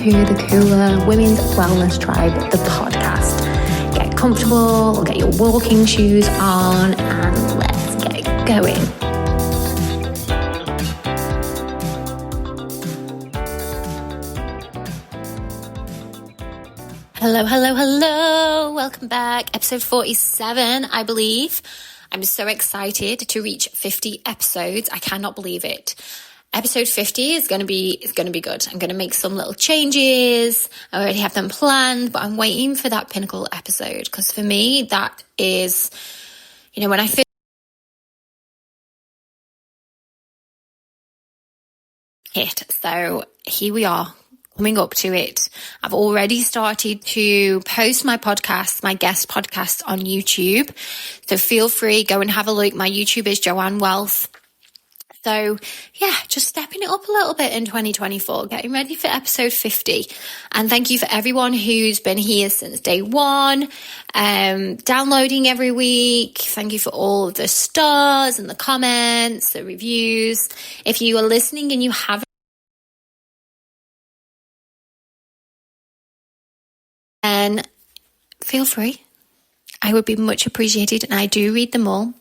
to the Cooler Women's Wellness Tribe, the podcast. Get comfortable, get your walking shoes on, and let's get going. Hello. Welcome back. Episode 47, I believe. I'm so excited to reach 50 episodes. I cannot believe it. Episode 50 is going to be good. I'm going to make some little changes. I already have them planned, but I'm waiting for that pinnacle episode because for me, that is, when I feel it. So here we are, coming up to it. I've already started to post my podcasts, my guest podcasts on YouTube. So feel free, go and have a look. My YouTube is Joanne Wellth. So yeah, just stepping it up a little bit in 2024, getting ready for episode 50. And thank you for everyone who's been here since day one, downloading every week. Thank you for all of the stars and the comments, the reviews. If you are listening and you haven't, then feel free. I would be much appreciated, and I do read them all.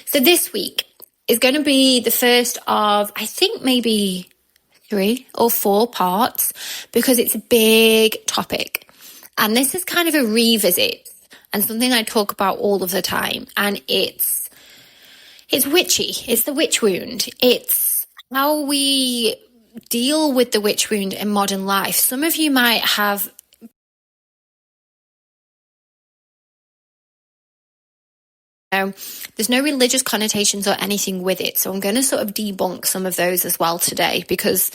So this week is going to be the first of, I think, maybe 3 or 4 parts because it's a big topic. And this is kind of a revisit and something I talk about all of the time. And it's witchy. It's the witch wound. It's how we deal with the witch wound in modern life. Some of you might have there's no religious connotations or anything with it. So I'm going to sort of debunk some of those as well today, because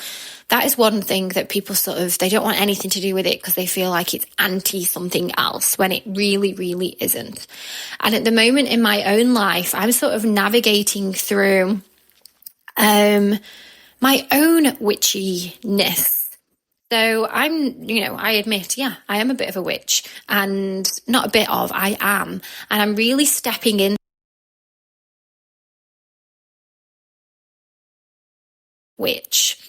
that is one thing that people they don't want anything to do with it because they feel like it's anti something else when it really, really isn't. And at the moment in my own life, I'm sort of navigating through my own witchiness. So I admit, I am a bit of a witch, and not a bit of, I am. And I'm really stepping in witch.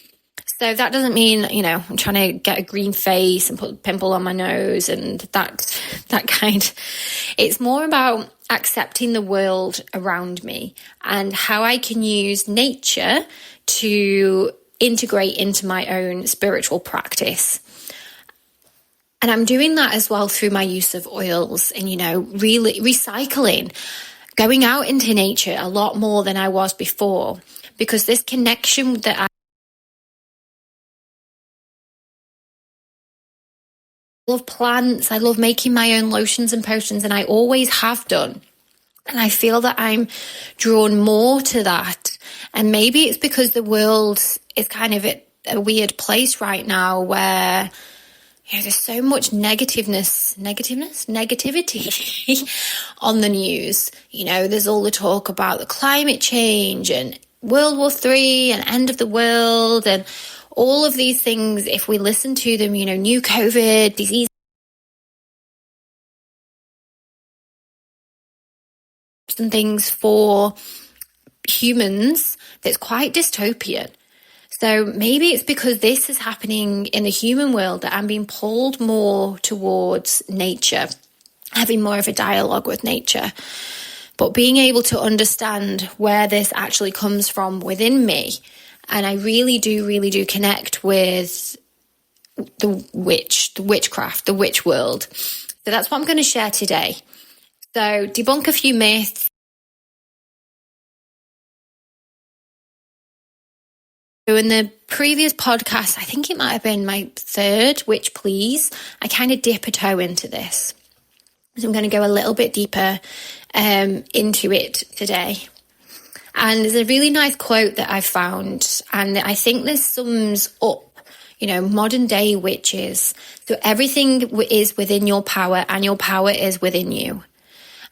So that doesn't mean, I'm trying to get a green face and put a pimple on my nose and that kind. It's more about accepting the world around me and how I can use nature to integrate into my own spiritual practice. And I'm doing that as well through my use of oils and, really recycling, going out into nature a lot more than I was before, because this connection that I love plants, I love making my own lotions and potions, and I always have done. And I feel that I'm drawn more to that. And maybe it's because the world is kind of at a weird place right now where there's so much negativity on the news. There's all the talk about the climate change and World War III and end of the world and all of these things. If we listen to them, new COVID, disease, and things for humans, that's quite dystopian. So maybe it's because this is happening in the human world that I'm being pulled more towards nature, having more of a dialogue with nature, but being able to understand where this actually comes from within me. And I really do connect with the witchcraft, the witch world. So that's what I'm going to share today. So debunk a few myths. So in the previous podcast, I think it might have been my 3rd, Witch Please, I kind of dip a toe into this. So I'm going to go a little bit deeper into it today. And there's a really nice quote that I found, and I think this sums up, modern day witches. So everything is within your power, and your power is within you.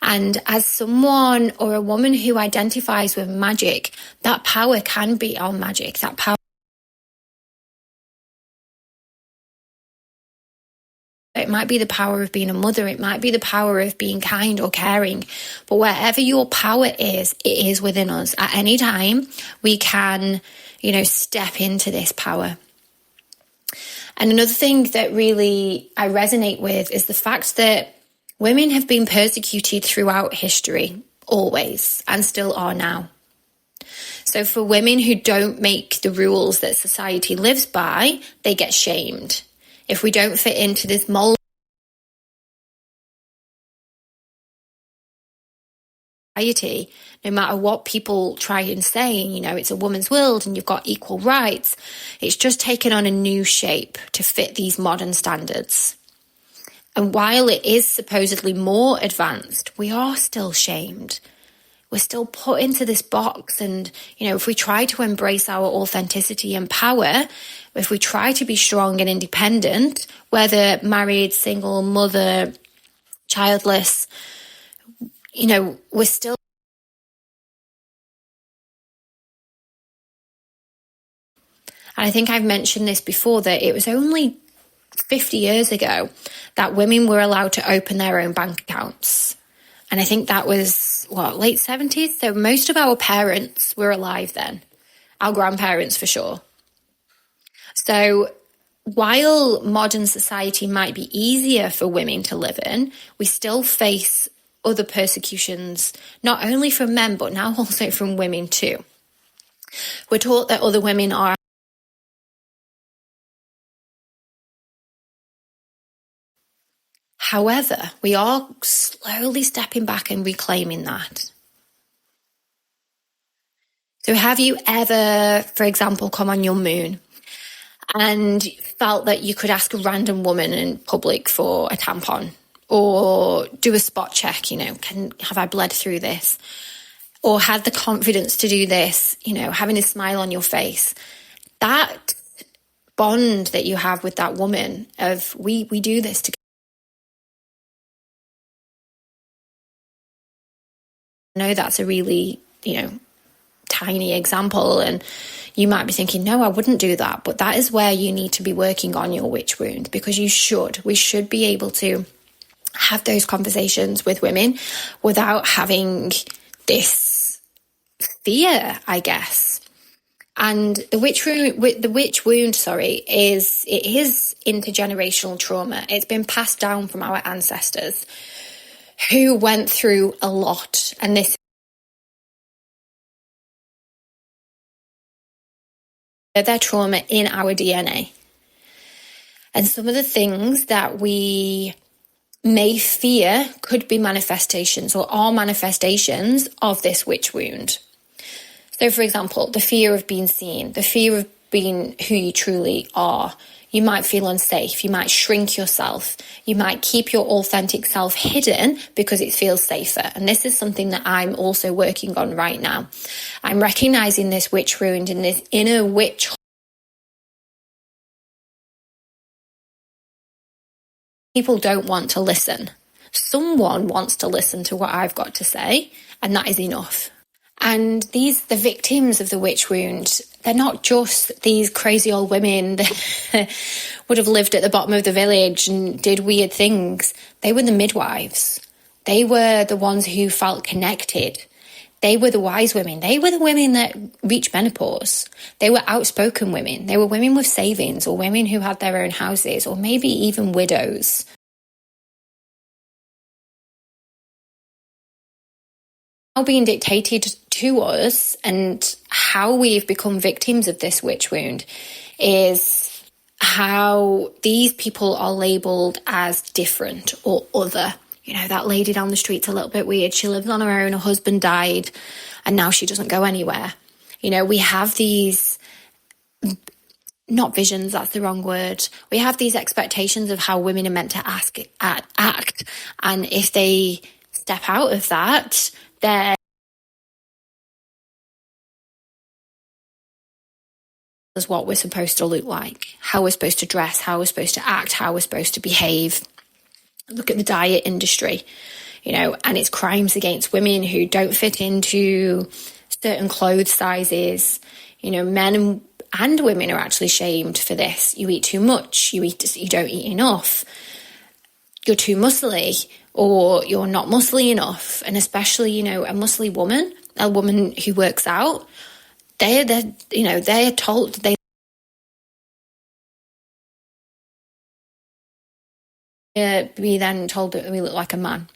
And as someone or a woman who identifies with magic, that power can be our magic. That power. It might be the power of being a mother. It might be the power of being kind or caring. But wherever your power is, it is within us. At any time, we can, step into this power. And another thing that really I resonate with is the fact that women have been persecuted throughout history, always, and still are now. So for women who don't make the rules that society lives by, they get shamed. If we don't fit into this mold, no matter what people try and say, you know, it's a woman's world and you've got equal rights, it's just taken on a new shape to fit these modern standards. And while it is supposedly more advanced, we are still shamed. We're still put into this box. And, you know, if we try to embrace our authenticity and power, if we try to be strong and independent, whether married, single, mother, childless, you know, we're still. And I think I've mentioned this before, that it was only 50 years ago that women were allowed to open their own bank accounts. And I think that was, late 70s? So most of our parents were alive then. Our grandparents for sure. So while modern society might be easier for women to live in, we still face other persecutions, not only from men, but now also from women too. We're taught that other women are. However, we are slowly stepping back and reclaiming that. So have you ever, for example, come on your moon and felt that you could ask a random woman in public for a tampon, or do a spot check, you know, have I bled through this? Or had the confidence to do this, you know, having a smile on your face? That bond that you have with that woman of we do this together. I know that's a really, you know, tiny example, and you might be thinking, no, I wouldn't do that. But that is where you need to be working on your witch wound, because we should be able to have those conversations with women without having this fear, I guess. And the witch wound, is intergenerational trauma. It's been passed down from our ancestors who went through a lot, and this their trauma in our DNA. And some of the things that we may fear could be manifestations, or are manifestations of this witch wound. So, for example, the fear of being seen, the fear of being who you truly are. You might feel unsafe. You might shrink yourself. You might keep your authentic self hidden because it feels safer. And this is something that I'm also working on right now. I'm recognizing this witch wound and this inner witch. People don't want to listen. Someone wants to listen to what I've got to say, and that is enough. And the victims of the witch wound, they're not just these crazy old women that would have lived at the bottom of the village and did weird things. They were the midwives. They were the ones who felt connected. They were the wise women. They were the women that reached menopause. They were outspoken women. They were women with savings, or women who had their own houses, or maybe even widows. Now being dictated to us, and how we've become victims of this witch wound is how these people are labelled as different or other. You know, that lady down the street's a little bit weird. She lives on her own. Her husband died and now she doesn't go anywhere. You know, we have these, not visions, that's the wrong word. We have these expectations of how women are meant to act. And if they step out of that, then is what we're supposed to look like, how we're supposed to dress, how we're supposed to act, how we're supposed to behave. Look at the diet industry, you know, and it's crimes against women who don't fit into certain clothes sizes. You know, men and women are actually shamed for this. You eat too much, you don't eat enough, you're too muscly, or you're not muscly enough. And especially, you know, a muscly woman, a woman who works out, they're told be then told that we look like a man,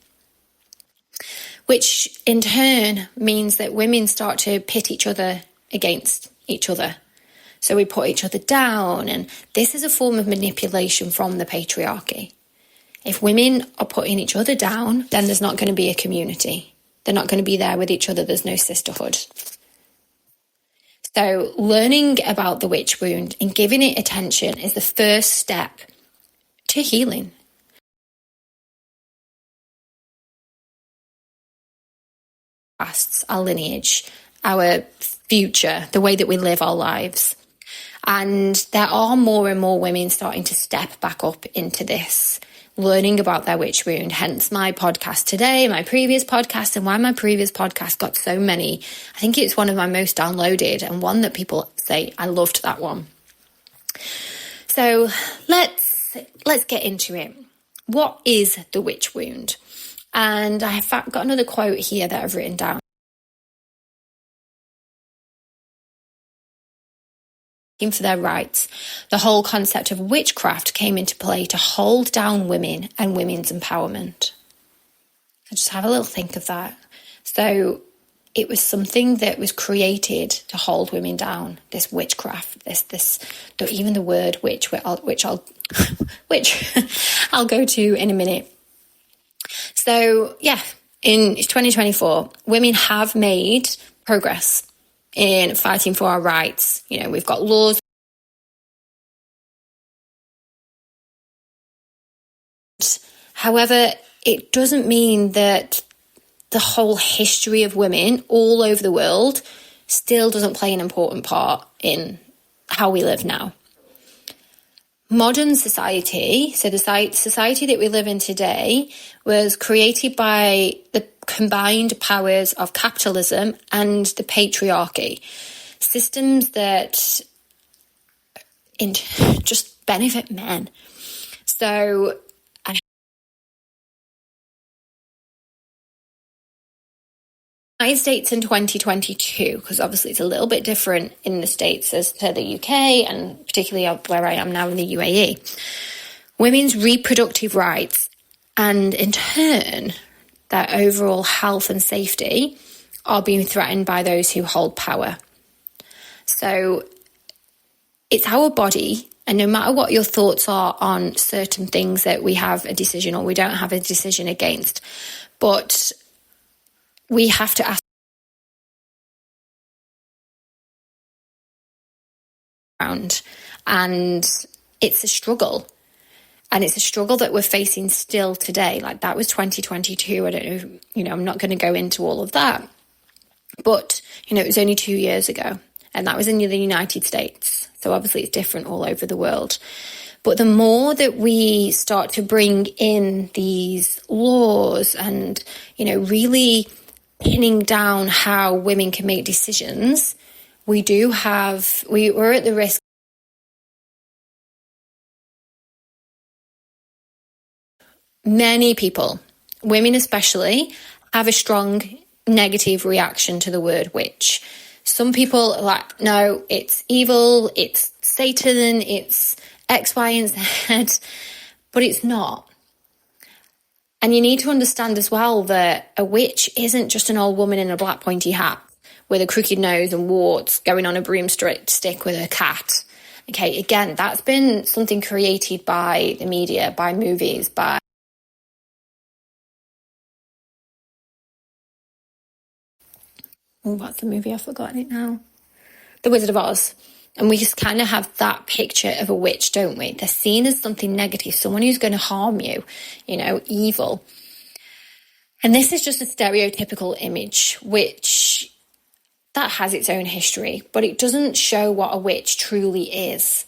which in turn means that women start to pit each other against each other. So we put each other down, and this is a form of manipulation from the patriarchy. If women are putting each other down, then there's not going to be a community. They're not going to be there with each other. There's no sisterhood. So learning about the witch wound and giving it attention is the first step to healing. Our lineage, our future, the way that we live our lives. And there are more and more women starting to step back up into this, learning about their witch wound. Hence my podcast today, my previous podcast, and why my previous podcast got so many. I think it's one of my most downloaded, and one that people say, I loved that one. So let's get into it. What is the witch wound? And I've got another quote here that I've written down. For their rights, the whole concept of witchcraft came into play to hold down women and women's empowerment. So just have a little think of that. So it was something that was created to hold women down. This witchcraft, even the word witch, which I'll go to in a minute. So yeah, in 2024, women have made progress in fighting for our rights. You know, we've got laws. However, it doesn't mean that the whole history of women all over the world still doesn't play an important part in how we live now. Modern society, so the society that we live in today, was created by the combined powers of capitalism and the patriarchy. Systems that just benefit men. So United States in 2022, because obviously it's a little bit different in the States as to the UK, and particularly where I am now in the UAE. Women's reproductive rights, and in turn, their overall health and safety, are being threatened by those who hold power. So it's our body, and no matter what your thoughts are on certain things that we have a decision or we don't have a decision against, but we have to ask around, and it's a struggle. And it's a struggle that we're facing still today. Like, that was 2022. I don't know, I'm not going to go into all of that. But, it was only 2 years ago. And that was in the United States. So obviously it's different all over the world. But the more that we start to bring in these laws and, really pinning down how women can make decisions, we're at the risk. Many people, women especially, have a strong negative reaction to the word witch. Some people are like, no, it's evil, it's Satan, it's X, Y, and Z, but it's not. And you need to understand as well that a witch isn't just an old woman in a black pointy hat with a crooked nose and warts going on a broomstick with a cat. Okay, again, that's been something created by the media, by movies, by... Oh, what's the movie? I've forgotten it now. The Wizard of Oz. And we just kind of have that picture of a witch, don't we? They're seen as something negative, someone who's going to harm you, evil. And this is just a stereotypical image, which that has its own history, but it doesn't show what a witch truly is.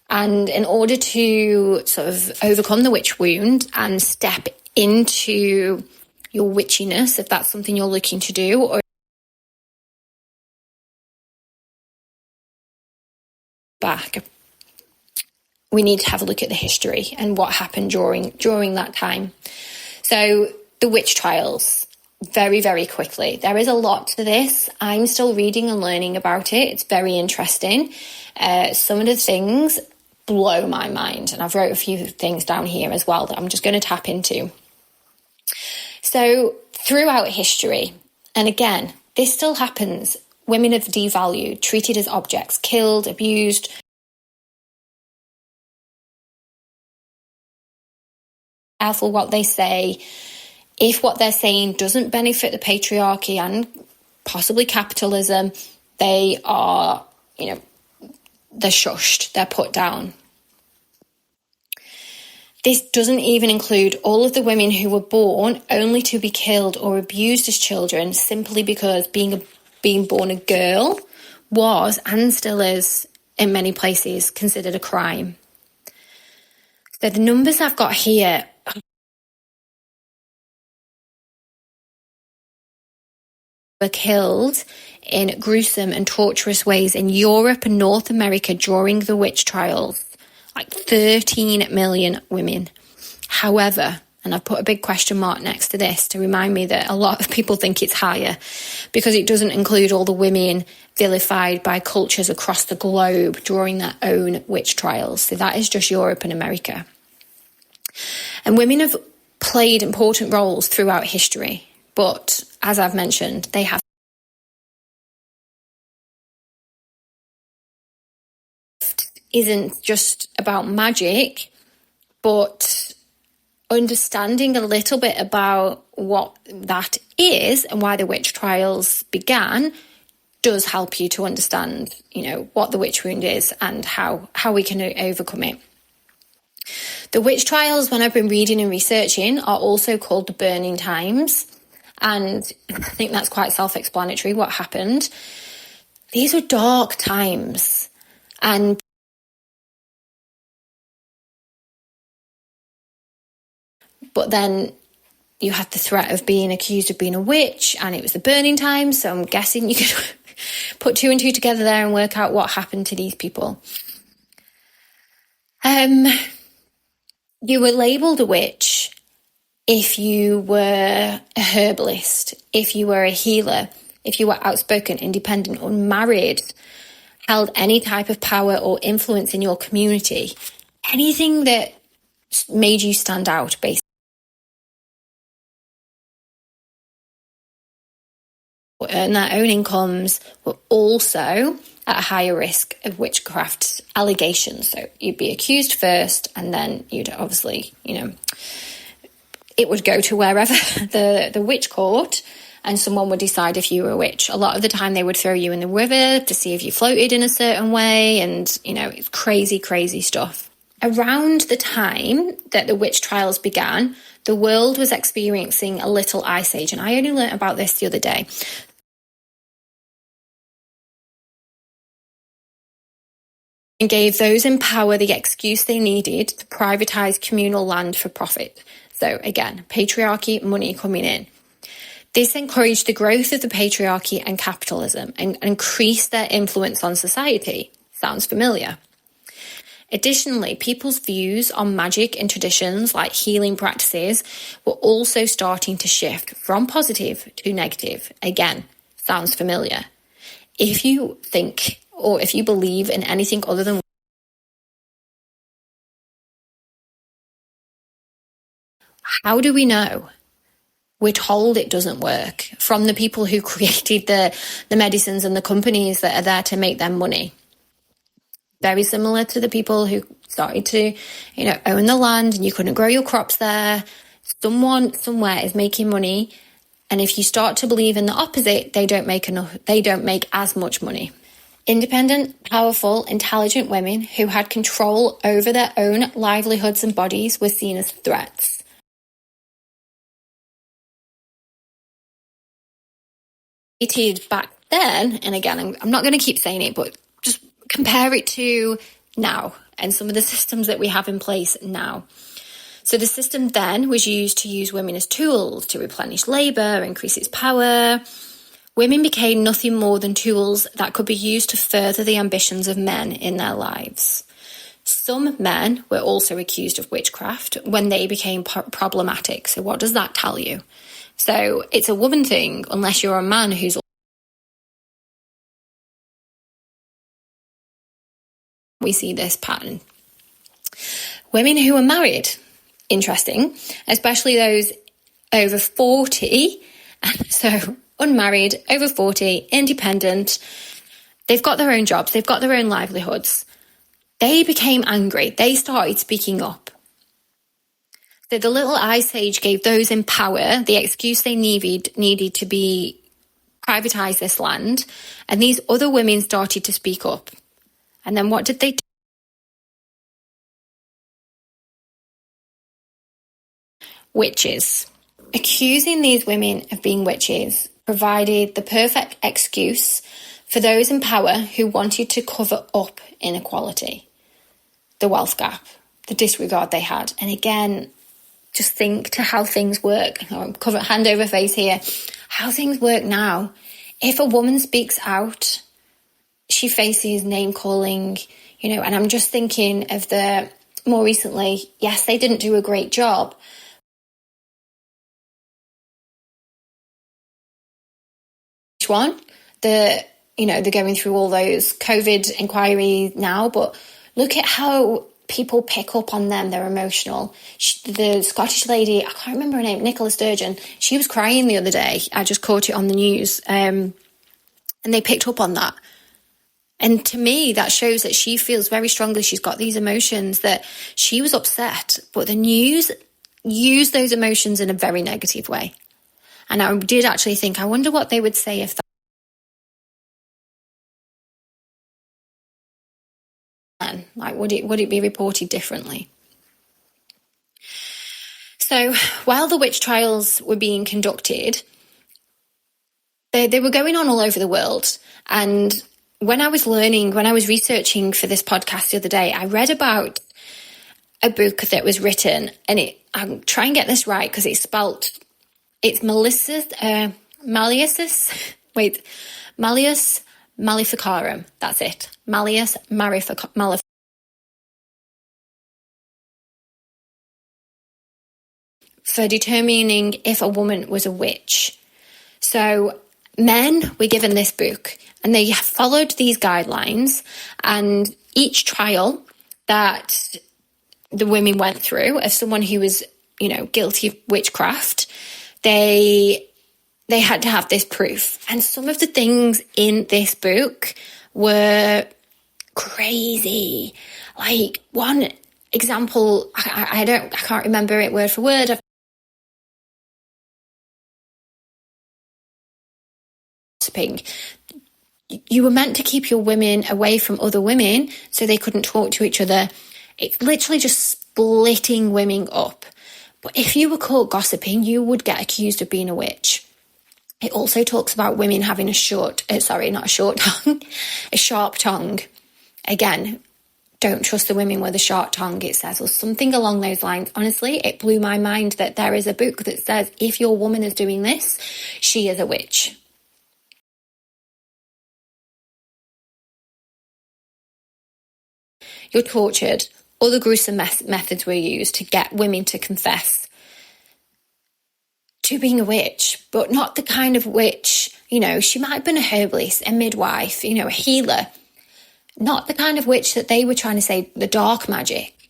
And in order to sort of overcome the witch wound and step into your witchiness, if that's something you're looking to do, or back, we need to have a look at the history and what happened during that time. So the witch trials, very, very quickly. There is a lot to this. I'm still reading and learning about it. It's very interesting. Some of the things blow my mind. And I've wrote a few things down here as well that I'm just going to tap into. So throughout history, and again, this still happens, women are devalued, treated as objects, killed, abused. Careful what they say. If what they're saying doesn't benefit the patriarchy and possibly capitalism, they are, they're shushed, they're put down. This doesn't even include all of the women who were born only to be killed or abused as children simply because being born a girl was, and still is in many places, considered a crime. So the numbers I've got here were killed in gruesome and torturous ways in Europe and North America during the witch trials. Like 13 million women. However, and I've put a big question mark next to this to remind me that a lot of people think it's higher, because it doesn't include all the women vilified by cultures across the globe during their own witch trials. So that is just Europe and America. And women have played important roles throughout history, but as I've mentioned, they have isn't just about magic, but understanding a little bit about what that is and why the witch trials began does help you to understand, what the witch wound is and how we can overcome it. The witch trials, when I've been reading and researching, are also called the burning times. And I think that's quite self-explanatory what happened. These were dark times. But then you had the threat of being accused of being a witch, and it was the burning time, so I'm guessing you could put two and two together there and work out what happened to these people. You were labelled a witch if you were a herbalist, if you were a healer, if you were outspoken, independent, unmarried, held any type of power or influence in your community, anything that made you stand out, basically. Earn their own incomes, were also at a higher risk of witchcraft allegations. So you'd be accused first, and then you'd obviously, it would go to wherever the witch court, and someone would decide if you were a witch. A lot of the time they would throw you in the river to see if you floated in a certain way, and, it's crazy, crazy stuff. Around the time that the witch trials began, the world was experiencing a little ice age, and I only learnt about this the other day. And gave those in power the excuse they needed to privatise communal land for profit. So again, patriarchy, money coming in. This encouraged the growth of the patriarchy and capitalism and increased their influence on society. Sounds familiar. Additionally, people's views on magic and traditions like healing practices were also starting to shift from positive to negative. Again, sounds familiar. If you think or if you believe in anything other than how do we know? We're told it doesn't work from the people who created the medicines and the companies that are there to make them money. Very similar to the people who started to, own the land and you couldn't grow your crops there. Someone somewhere is making money. And if you start to believe in the opposite, they don't make as much money. Independent, powerful, intelligent women who had control over their own livelihoods and bodies were seen as threats. Back then, and again, I'm not going to keep saying it, but just compare it to now and some of the systems that we have in place now. So the system then was used to use women as tools to replenish labour, increase its power. Women became nothing more than tools that could be used to further the ambitions of men in their lives. Some men were also accused of witchcraft when they became problematic. So what does that tell you? So it's a woman thing unless you're a man who's... We see this pattern. Women who are married, interesting, especially those over 40, so unmarried, over 40, independent, they've got their own jobs, they've got their own livelihoods. They became angry. They started speaking up. So the little Ice Age gave those in power the excuse they needed to privatize this land. And these other women started to speak up. And then what did they do? Witches. Accusing these women of being witches provided the perfect excuse for those in power who wanted to cover up inequality, the wealth gap, the disregard they had. And again, just think to how things work. Cover hand over face here. How things work now. If a woman speaks out, she faces name calling, and I'm just thinking of the more recently, yes, they didn't do a great job. Which one? They're going through all those COVID inquiries now, but look at how people pick up on them. They're emotional. The Scottish lady, I can't remember her name, Nicola Sturgeon, she was crying the other day. I just caught it on the news. And they picked up on that. And to me, that shows that she feels very strongly. She's got these emotions, that she was upset, but the news used those emotions in a very negative way. And I did actually think, I wonder what they would say if that, like, would it be reported differently? So while the witch trials were being conducted, they were going on all over the world. And when I was researching for this podcast the other day, I read about a book that was written, and I'll try and get this right because it's Malleus Maleficarum. That's it. Malleus Maleficarum. For determining if a woman was a witch. So men were given this book and they followed these guidelines, and each trial that the women went through of someone who was, guilty of witchcraft, they had to have this proof. And some of the things in this book were crazy. Like one example, I can't remember it word for word. You were meant to keep your women away from other women so they couldn't talk to each other. It's literally just splitting women up. But if you were caught gossiping, you would get accused of being a witch. It also talks about women having a sharp tongue. Again, don't trust the women with a sharp tongue, it says, or something along those lines. Honestly, it blew my mind that there is a book that says if your woman is doing this, she is a witch. You're tortured. Other gruesome methods were used to get women to confess to being a witch, but not the kind of witch, she might have been a herbalist, a midwife, a healer. Not the kind of witch that they were trying to say, the dark magic,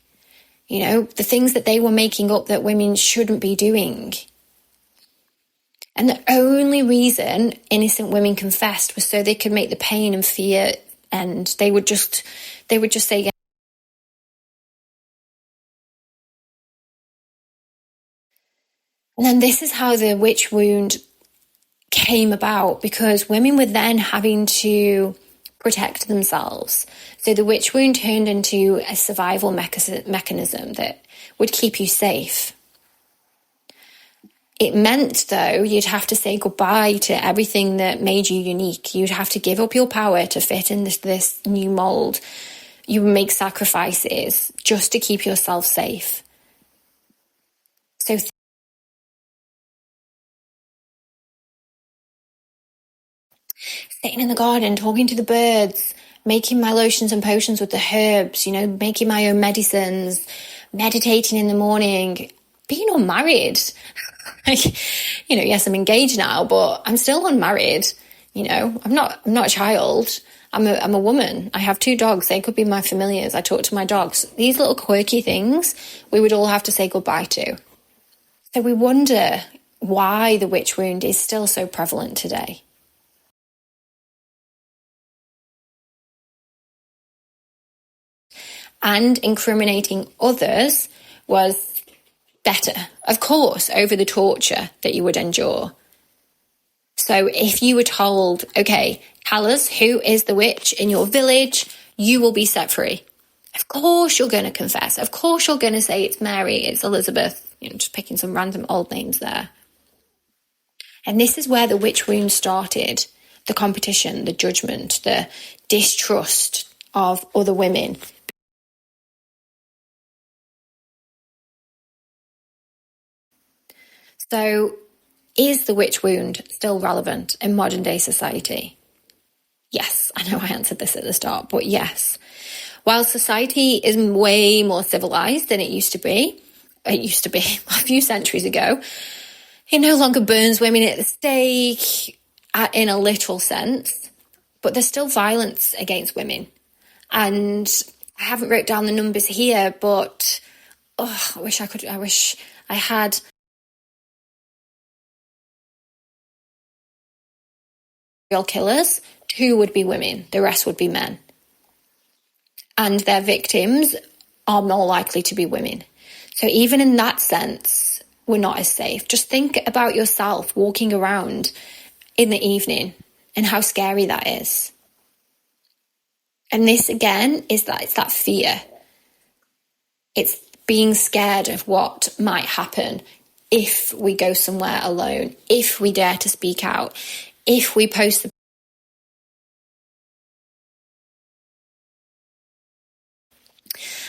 the things that they were making up that women shouldn't be doing. And the only reason innocent women confessed was so they could make the pain and fear, and they would just say, and then this is how the witch wound came about, because women were then having to protect themselves. So the witch wound turned into a survival mechanism that would keep you safe. It meant, though, you'd have to say goodbye to everything that made you unique. You'd have to give up your power to fit in this new mold. You would make sacrifices just to keep yourself safe. So sitting in the garden, talking to the birds, making my lotions and potions with the herbs, making my own medicines, meditating in the morning, being unmarried. Yes, I'm engaged now, but I'm still unmarried. I'm not a child. I'm a woman. I have 2 dogs. They could be my familiars. I talk to my dogs. These little quirky things we would all have to say goodbye to. So we wonder why the witch wound is still so prevalent today. And incriminating others was better, of course, over the torture that you would endure. So if you were told, okay, tell us who is the witch in your village, you will be set free. Of course you're going to confess. Of course you're going to say it's Mary, it's Elizabeth, just picking some random old names there. And this is where the witch wound started. The competition, the judgment, the distrust of other women. So is the witch wound still relevant in modern day society? Yes, I know I answered this at the start, but yes. While society is way more civilized than it used to be a few centuries ago, it no longer burns women at the stake in a literal sense, but there's still violence against women. And I haven't wrote down the numbers here, but I wish I had. Real killers, 2 would be women, the rest would be men. And their victims are more likely to be women. So even in that sense, we're not as safe. Just think about yourself walking around in the evening and how scary that is. And this again is that it's that fear. It's being scared of what might happen if we go somewhere alone, if we dare to speak out, if we post the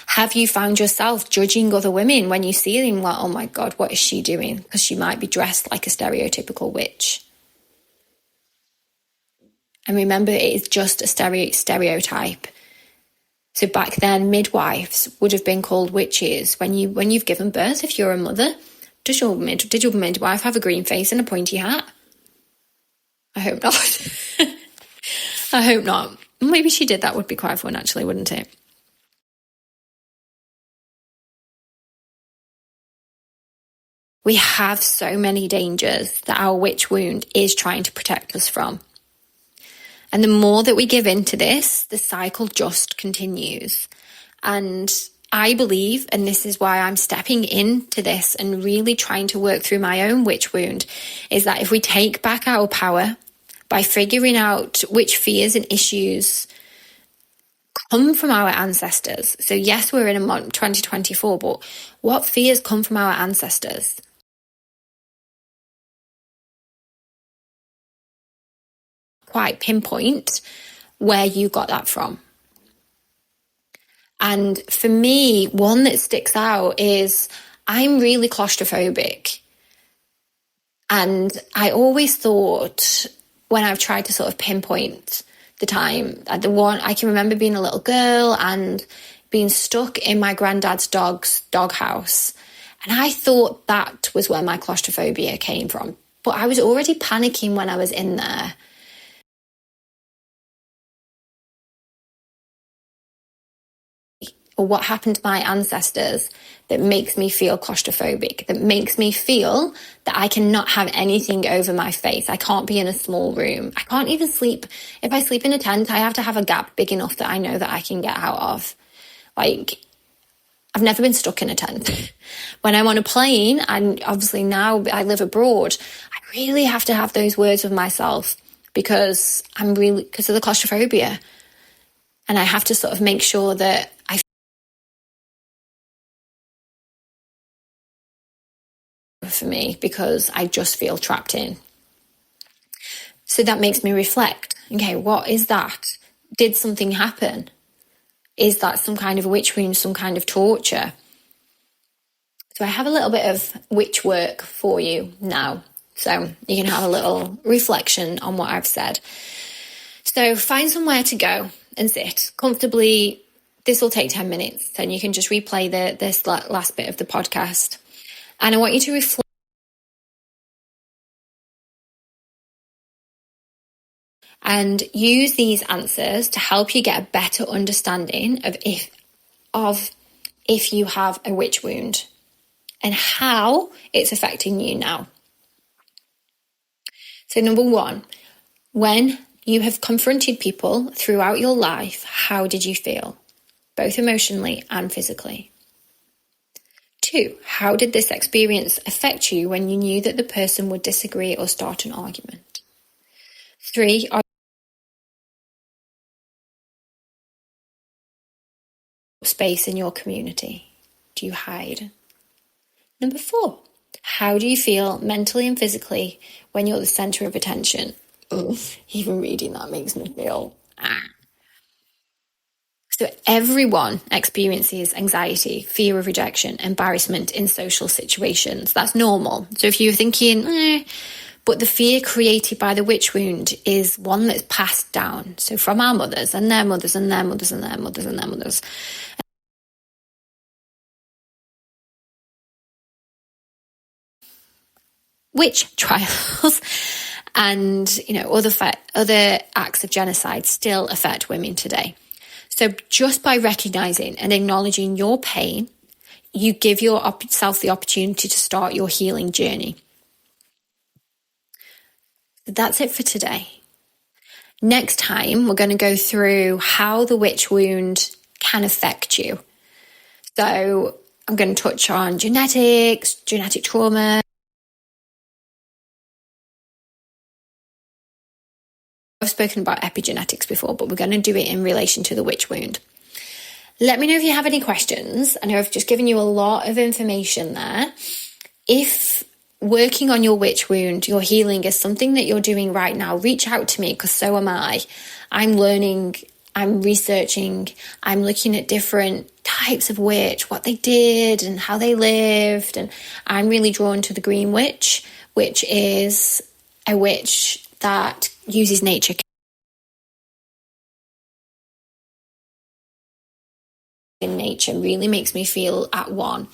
Have you found yourself judging other women when you see them? Like, oh my God, what is she doing? Because she might be dressed like a stereotypical witch. And remember, it is just a stereotype. So back then, midwives would have been called witches. When you've given birth, if you're a mother, did your midwife have a green face and a pointy hat? I hope not. I hope not. Maybe she did. That would be quite fun, actually, wouldn't it? We have so many dangers that our witch wound is trying to protect us from. And the more that we give into this, the cycle just continues. And I believe, and this is why I'm stepping into this and really trying to work through my own witch wound, is that if we take back our power by figuring out which fears and issues come from our ancestors. So yes, we're in 2024, but what fears come from our ancestors? Quite pinpoint where you got that from. And for me, one that sticks out is I'm really claustrophobic. And I always thought when I've tried to sort of pinpoint the time, I can remember being a little girl and being stuck in my granddad's doghouse. And I thought that was where my claustrophobia came from. But I was already panicking when I was in there. Or what happened to my ancestors that makes me feel claustrophobic, that makes me feel that I cannot have anything over my face. I can't be in a small room. I can't even sleep. If I sleep in a tent, I have to have a gap big enough that I know that I can get out of. Like, I've never been stuck in a tent. When I'm on a plane, and obviously now I live abroad, I really have to have those words with myself because of the claustrophobia. And I have to sort of make sure that for me because I just feel trapped in. So that makes me reflect. Okay, what is that? Did something happen? Is that some kind of witch wound, some kind of torture? So I have a little bit of witch work for you now. So you can have a little reflection on what I've said. So find somewhere to go and sit comfortably. This will take 10 minutes. Then you can just replay this last bit of the podcast. And I want you to reflect. and use these answers to help you get a better understanding of if you have a witch wound and how it's affecting you now. So number one, when you have confronted people throughout your life, how did you feel? Both emotionally and physically. 2, how did this experience affect you when you knew that the person would disagree or start an argument? 3, are space in your community? Do you hide? Number 4, how do you feel mentally and physically when you're the centre of attention? Ugh, even reading that makes me feel So everyone experiences anxiety, fear of rejection, embarrassment in social situations. That's normal. So if you're thinking, but the fear created by the witch wound is one that's passed down. So from our mothers and their mothers and their mothers and their mothers and their mothers. Witch trials and, other acts of genocide still affect women today. So just by recognizing and acknowledging your pain, you give yourself the opportunity to start your healing journey. That's it for today. Next time, we're going to go through how the witch wound can affect you. So I'm going to touch on genetics, genetic trauma. I've spoken about epigenetics before, but we're going to do it in relation to the witch wound. Let me know if you have any questions. I know I've just given you a lot of information there. If working on your witch wound, your healing is something that you're doing right now, reach out to me because so am I. I'm learning, I'm researching, I'm looking at different types of witch, what they did and how they lived. And I'm really drawn to the green witch, which is a witch that uses nature. In nature really makes me feel at one.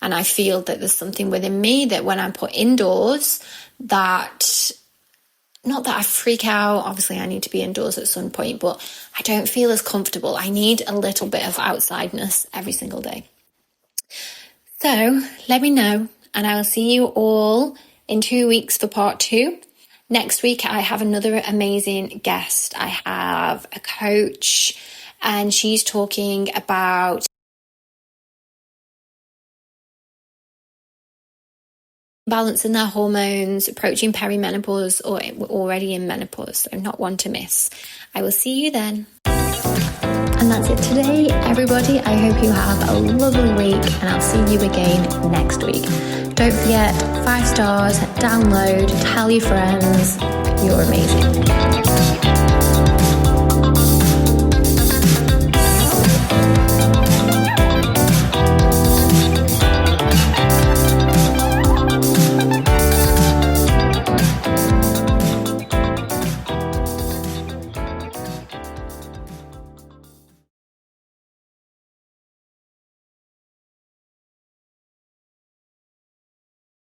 And I feel that there's something within me that when I'm put indoors, that not that I freak out, obviously I need to be indoors at some point, but I don't feel as comfortable. I need a little bit of outsideness every single day. So let me know, and I will see you all in 2 weeks for part 2. Next week, I have another amazing guest. I have a coach, and she's talking about balancing their hormones, approaching perimenopause, or already in menopause. So not one to miss. I will see you then. And that's it today, everybody. I hope you have a lovely week, and I'll see you again next week. Don't forget, 5 stars, download, tell your friends. You're amazing.